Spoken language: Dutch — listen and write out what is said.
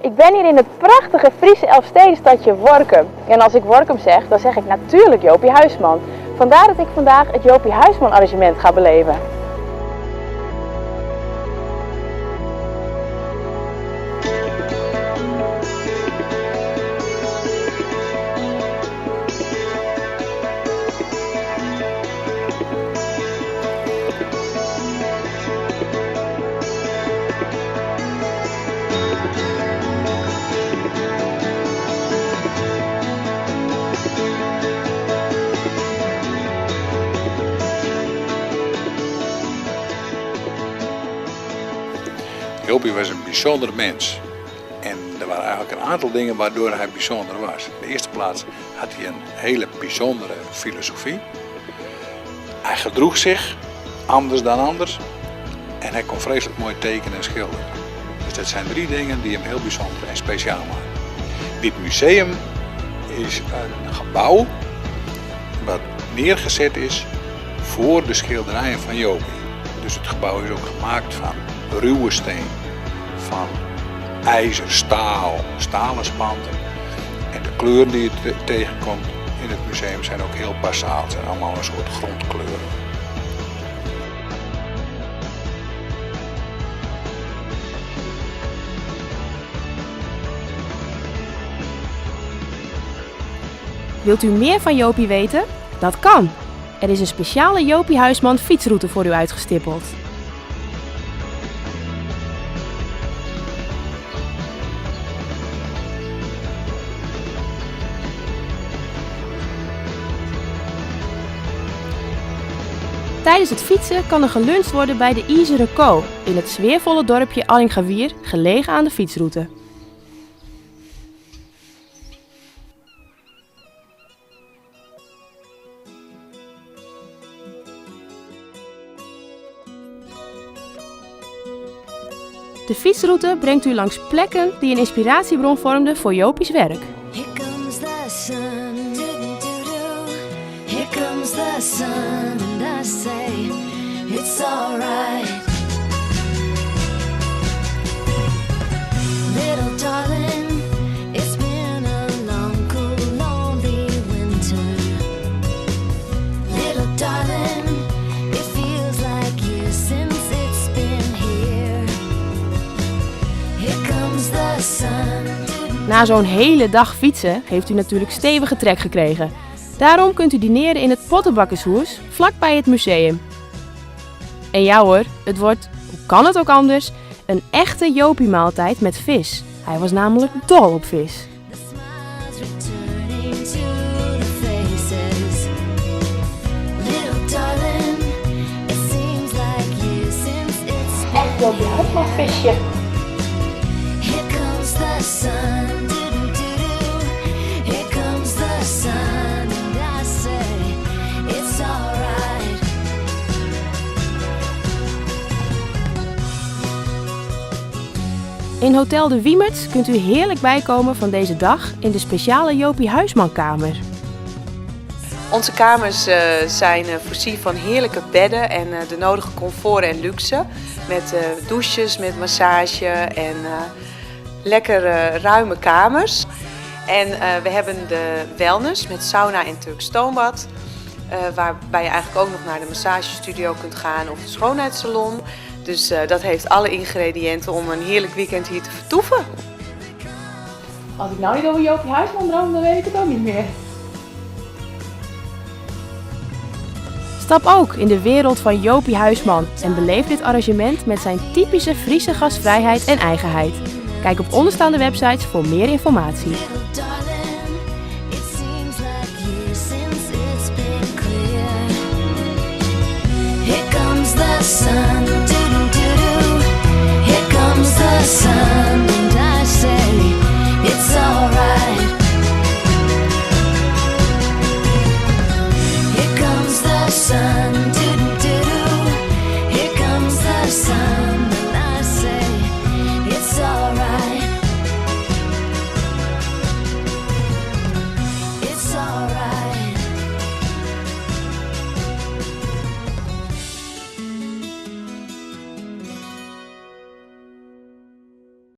Ik ben hier in het prachtige Friese Elfstedenstadje Workum. En als ik Workum zeg, dan zeg ik natuurlijk Jopie Huisman. Vandaar dat ik vandaag het Jopie Huisman arrangement ga beleven. Jopie was een bijzonder mens. En er waren eigenlijk een aantal dingen waardoor hij bijzonder was. In de eerste plaats had hij een hele bijzondere filosofie. Hij gedroeg zich anders dan anders. En hij kon vreselijk mooi tekenen en schilderen. Dus dat zijn 3 dingen die hem heel bijzonder en speciaal maken. Dit museum is een gebouw wat neergezet is voor de schilderijen van Jopie. Dus het gebouw is ook gemaakt van ruwe steen, van ijzer, staal, stalen spanten. En de kleuren die je tegenkomt in het museum zijn ook heel basaal. Het zijn allemaal een soort grondkleuren. Wilt u meer van Jopie weten? Dat kan! Er is een speciale Jopie Huisman fietsroute voor u uitgestippeld. Tijdens het fietsen kan er geluncht worden bij de Ijzeren Co in het sfeervolle dorpje Allingawier, gelegen aan de fietsroute. De fietsroute brengt u langs plekken die een inspiratiebron vormden voor Jopie's werk. Here comes the sun, do-do-do-do. Here comes the sun, and I say it's alright. Little darling, it's been a long, cool, lonely winter. Little darling, it feels like years since it's been here. Here comes the sun. Na zo'n hele dag fietsen heeft u natuurlijk stevige trek gekregen. Daarom kunt u dineren in het Pottenbakkershoes, vlakbij het museum. En ja hoor, het wordt, hoe kan het ook anders, een echte Jopie-maaltijd met vis. Hij was namelijk dol op vis. The smiles returning to the faces. Little darling, it seems like years since it's been. Echt Jopie Huisman visje. Here comes the sun, do-do-do-do. Here comes the sun, and I say it's alright. In Hotel de Wiemerts kunt u heerlijk bijkomen van deze dag in de speciale Jopie Huisman-kamer. Onze kamers zijn voorzien van heerlijke bedden en de nodige comfort en luxe. Met douches, met massage en lekkere ruime kamers. En we hebben de wellness met sauna en Turks stoombad. Waarbij je eigenlijk ook nog naar de massagestudio kunt gaan of de schoonheidssalon. Dus dat heeft alle ingrediënten om een heerlijk weekend hier te vertoeven. Als ik nou niet over Jopie Huisman droom, dan weet ik het ook niet meer. Stap ook in de wereld van Jopie Huisman en beleef dit arrangement met zijn typische Friese gastvrijheid en eigenheid. Kijk op onderstaande websites voor meer informatie. Little darling, it seems like years since it's been clear. Here comes the sun.